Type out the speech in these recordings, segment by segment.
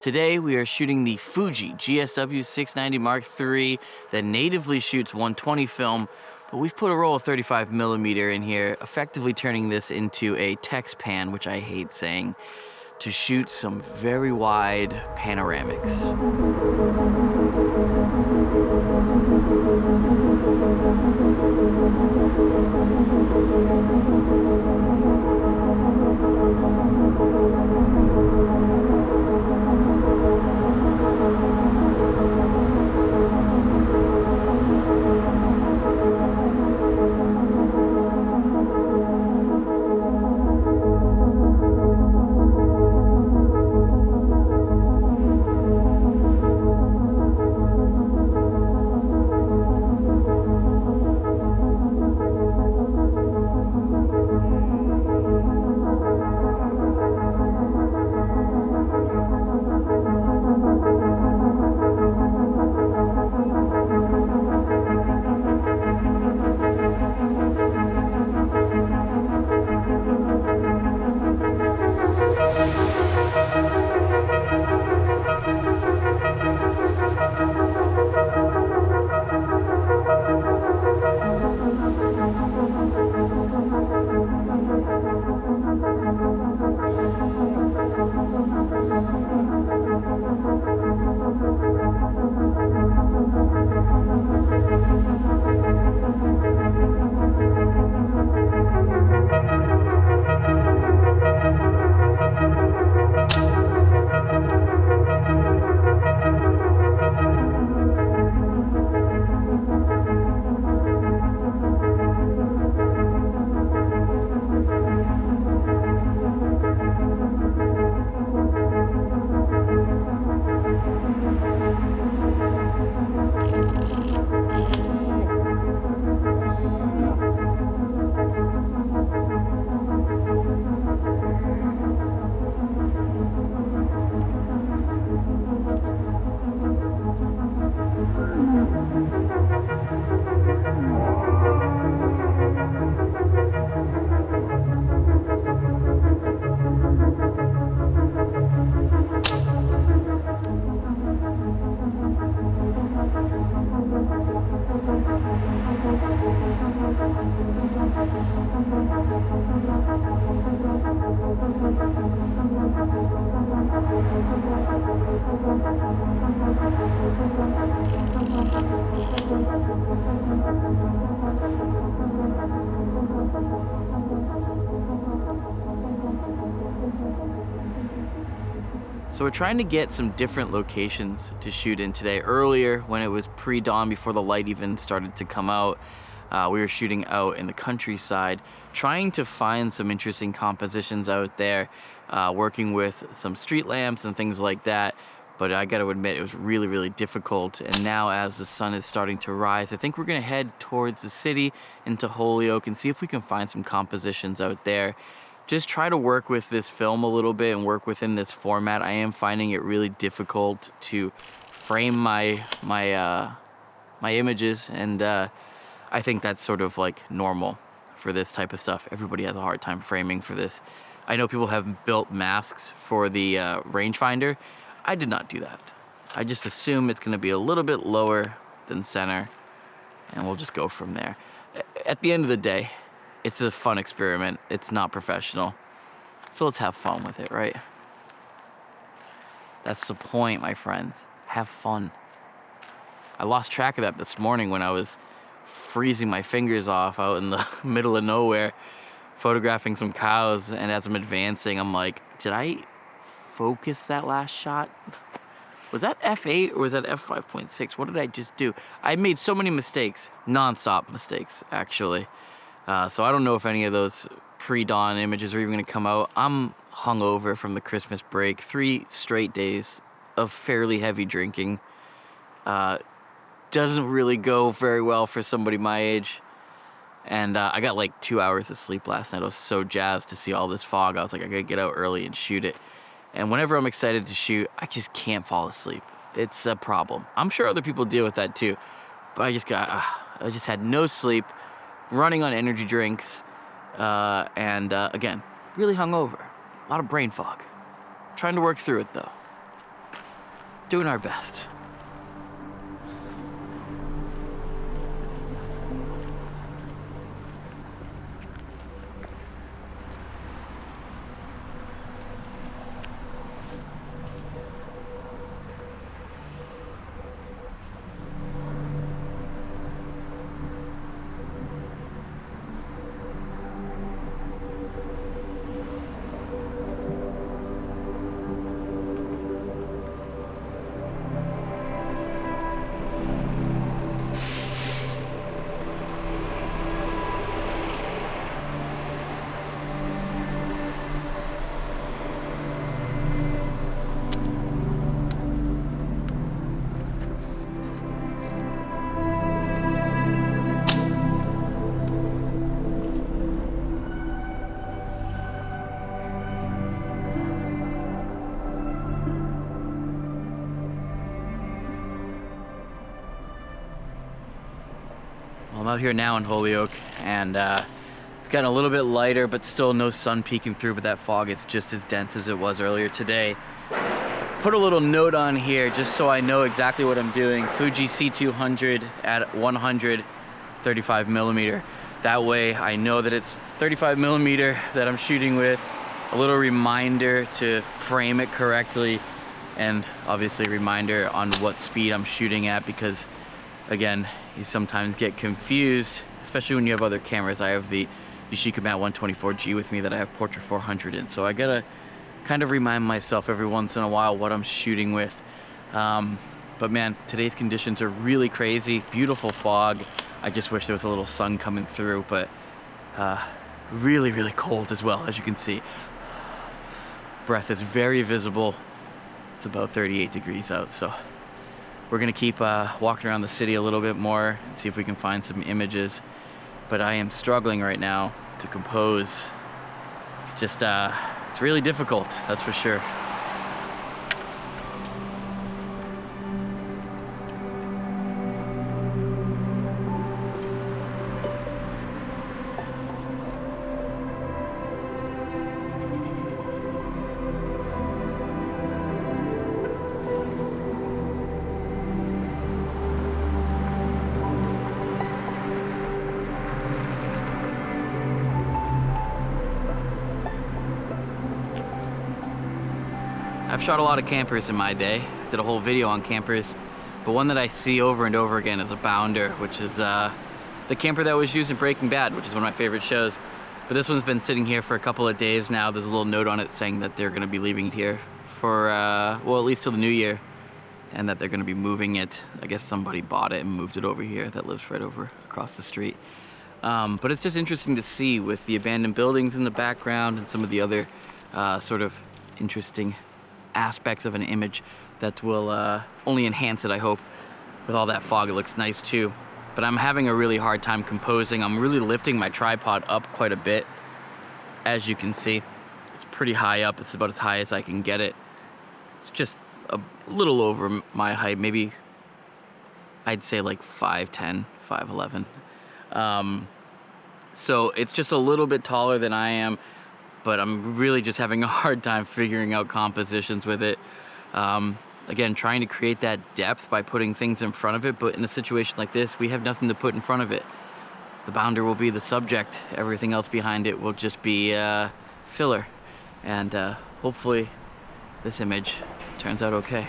Today we are shooting the Fuji GSW 690 Mark III that natively shoots 120 film, but we've put a roll of 35mm in here, effectively turning this into a TEX-PAN, which I hate saying, to shoot some very wide panoramics. So we're trying to get some different locations to shoot in today. Earlier, when it was pre-dawn, before the light even started to come out, we were shooting out in the countryside, trying to find some interesting compositions out there, working with some street lamps and things like that. But I gotta admit, it was really, really difficult. And now as the sun is starting to rise, I think we're gonna head towards the city into Holyoke and see if we can find some compositions out there. Just try to work with this film a little bit and work within this format. I am finding it really difficult to frame my images, and I think that's sort of like normal for this type of stuff. Everybody has a hard time framing for this. I know people have built masks for the rangefinder. I did not do that. I just assume it's going to be a little bit lower than center, and we'll just go from there. At the end of the day, it's a fun experiment. It's not professional. So let's have fun with it, right? That's the point, my friends. Have fun. I lost track of that this morning when I was freezing my fingers off out in the middle of nowhere, photographing some cows, and as I'm advancing, I'm like, did I focus that last shot? Was that f8 or was that f5.6? What did I just do? I made so many mistakes, non-stop mistakes, actually. So I don't know if any of those pre-dawn images are even going to come out. I'm hungover from the Christmas break. 3 straight days of fairly heavy drinking. Doesn't really go very well for somebody my age. And I got like 2 hours of sleep last night. I was so jazzed to see all this fog. I was like, I gotta get out early and shoot it. And whenever I'm excited to shoot, I just can't fall asleep. It's a problem. I'm sure other people deal with that too. But I just had no sleep, running on energy drinks, and again, really hungover. A lot of brain fog. Trying to work through it though. doing our best. I'm out here now in Holyoke, and it's gotten a little bit lighter, but still no sun peeking through, but that fog is just as dense as it was earlier today. Put a little note on here just so I know exactly what I'm doing. Fuji C200 at 135 millimeter. That way I know that it's 35 millimeter that I'm shooting with. A little reminder to frame it correctly, and obviously a reminder on what speed I'm shooting at, because again, you sometimes get confused, especially when you have other cameras. I have the Yashica Mat 124G with me that I have Portra 400 in, so I gotta kind of remind myself every once in a while what I'm shooting with. But man, today's conditions are really crazy. Beautiful fog. I just wish there was a little sun coming through, but really, really cold as well, as you can see. Breath is very visible. It's about 38 degrees out, so we're gonna keep walking around the city a little bit more and see if we can find some images. But I am struggling right now to compose. It's just, it's really difficult, that's for sure. I've shot a lot of campers in my day, did a whole video on campers, but one that I see over and over again is a bounder, which is the camper that was used in Breaking Bad, which is one of my favorite shows. But this one's been sitting here for a couple of days now. There's a little note on it saying that they're gonna be leaving it here for, well, at least till the new year, and that they're gonna be moving it. I guess somebody bought it and moved it over here that lives right over across the street. But it's just interesting to see with the abandoned buildings in the background and some of the other sort of interesting aspects of an image that will only enhance it, I hope. With all that fog, it looks nice too. But I'm having a really hard time composing. I'm really lifting my tripod up quite a bit. As you can see, it's pretty high up. It's about as high as I can get it. It's just a little over my height, maybe I'd say like 5'10", 5'11". So it's just a little bit taller than I am, but I'm really just having a hard time figuring out compositions with it. Again, trying to create that depth by putting things in front of it, but in a situation like this, we have nothing to put in front of it. The bounder will be the subject. Everything else behind it will just be filler. And hopefully this image turns out okay.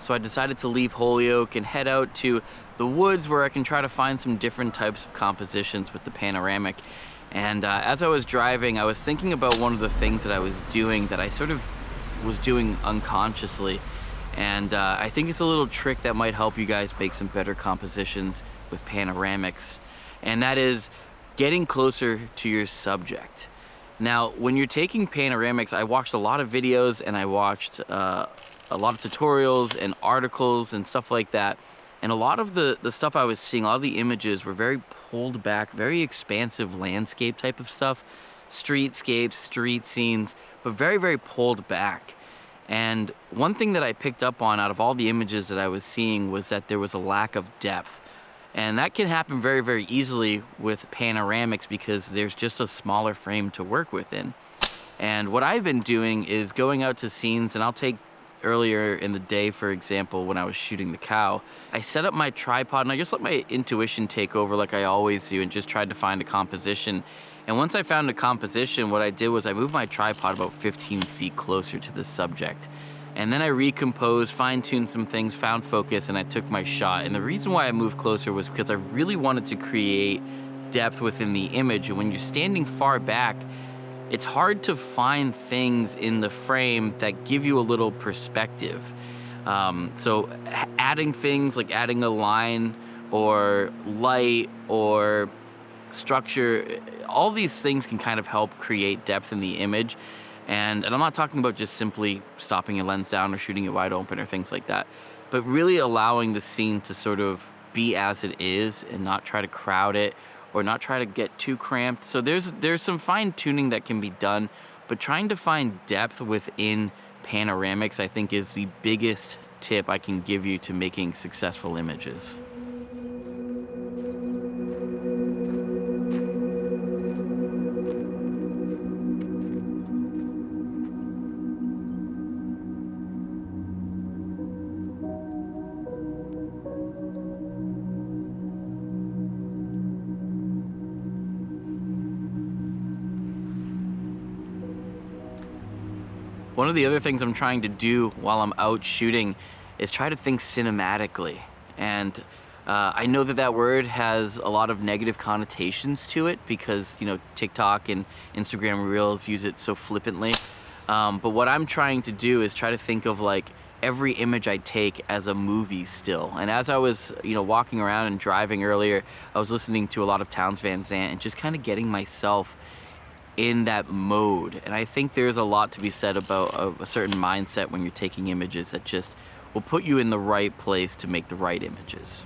So I decided to leave Holyoke and head out to the woods where I can try to find some different types of compositions with the Panoramic. And as I was driving, I was thinking about one of the things that I was doing that I sort of was doing unconsciously. And I think it's a little trick that might help you guys make some better compositions with panoramics. And that is getting closer to your subject. Now, when you're taking panoramics, I watched a lot of videos and I watched a lot of tutorials and articles and stuff like that. And a lot of the stuff I was seeing, a lot of the images were very pulled back, very expansive landscape type of stuff, streetscapes, street scenes, but very, very pulled back. And one thing that I picked up on out of all the images that I was seeing was that there was a lack of depth. And that can happen very, very easily with panoramics because there's just a smaller frame to work within. And what I've been doing is going out to scenes, and I'll take earlier in the day, for example, when I was shooting the cow, I set up my tripod and I just let my intuition take over like I always do and just tried to find a composition. And once I found a composition, what I did was I moved my tripod about 15 feet closer to the subject. And then I recomposed, fine-tuned some things, found focus, and I took my shot. And the reason why I moved closer was because I really wanted to create depth within the image. And when you're standing far back, it's hard to find things in the frame that give you a little perspective. So adding things like adding a line or light or structure, all these things can kind of help create depth in the image. And I'm not talking about just simply stopping a lens down or shooting it wide open or things like that, but really allowing the scene to sort of be as it is and not try to crowd it or not try to get too cramped. So there's some fine tuning that can be done, but trying to find depth within panoramics, I think, is the biggest tip I can give you to making successful images. One of the other things I'm trying to do while I'm out shooting is try to think cinematically. And I know that that word has a lot of negative connotations to it because, you know, TikTok and Instagram Reels use it so flippantly. But what I'm trying to do is try to think of like every image I take as a movie still. And as I was, you know, walking around and driving earlier, I was listening to a lot of Townes Van Zandt and just kind of getting myself in that mode. And I think there's a lot to be said about a certain mindset when you're taking images that just will put you in the right place to make the right images.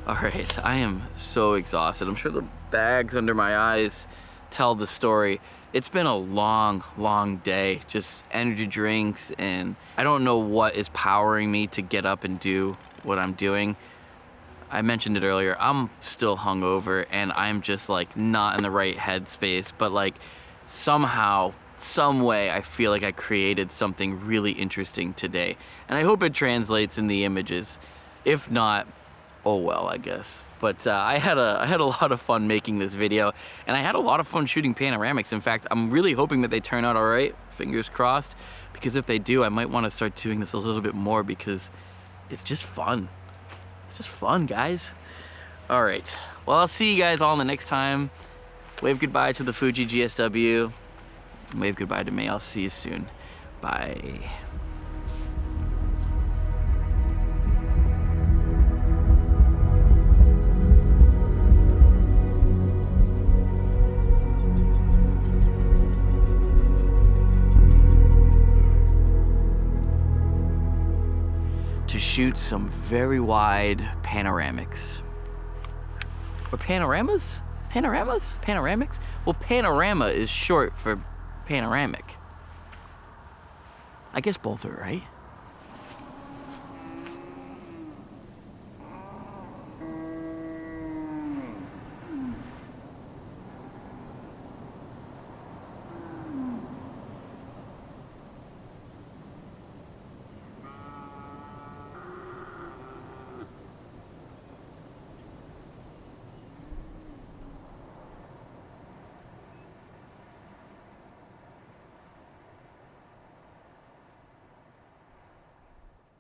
All right, I am so exhausted. I'm sure the bags under my eyes tell the story. It's been a long, long day, just energy drinks, and I don't know what is powering me to get up and do what I'm doing. I mentioned it earlier, I'm still hungover and I'm just like not in the right headspace, but like somehow, some way I feel like I created something really interesting today. And I hope it translates in the images. If not, oh well, I guess. But I had a lot of fun making this video, and I had a lot of fun shooting panoramics. In fact, I'm really hoping that they turn out all right, fingers crossed, because if they do, I might want to start doing this a little bit more because it's just fun. It's just fun, guys. All right, well, I'll see you guys all the next time. Wave goodbye to the Fuji GSW. Wave goodbye to me. I'll see you soon. Bye. shoot some very wide panoramics. Or panoramas? Panoramas? Panoramics? Well, panorama is short for panoramic. I guess both are right.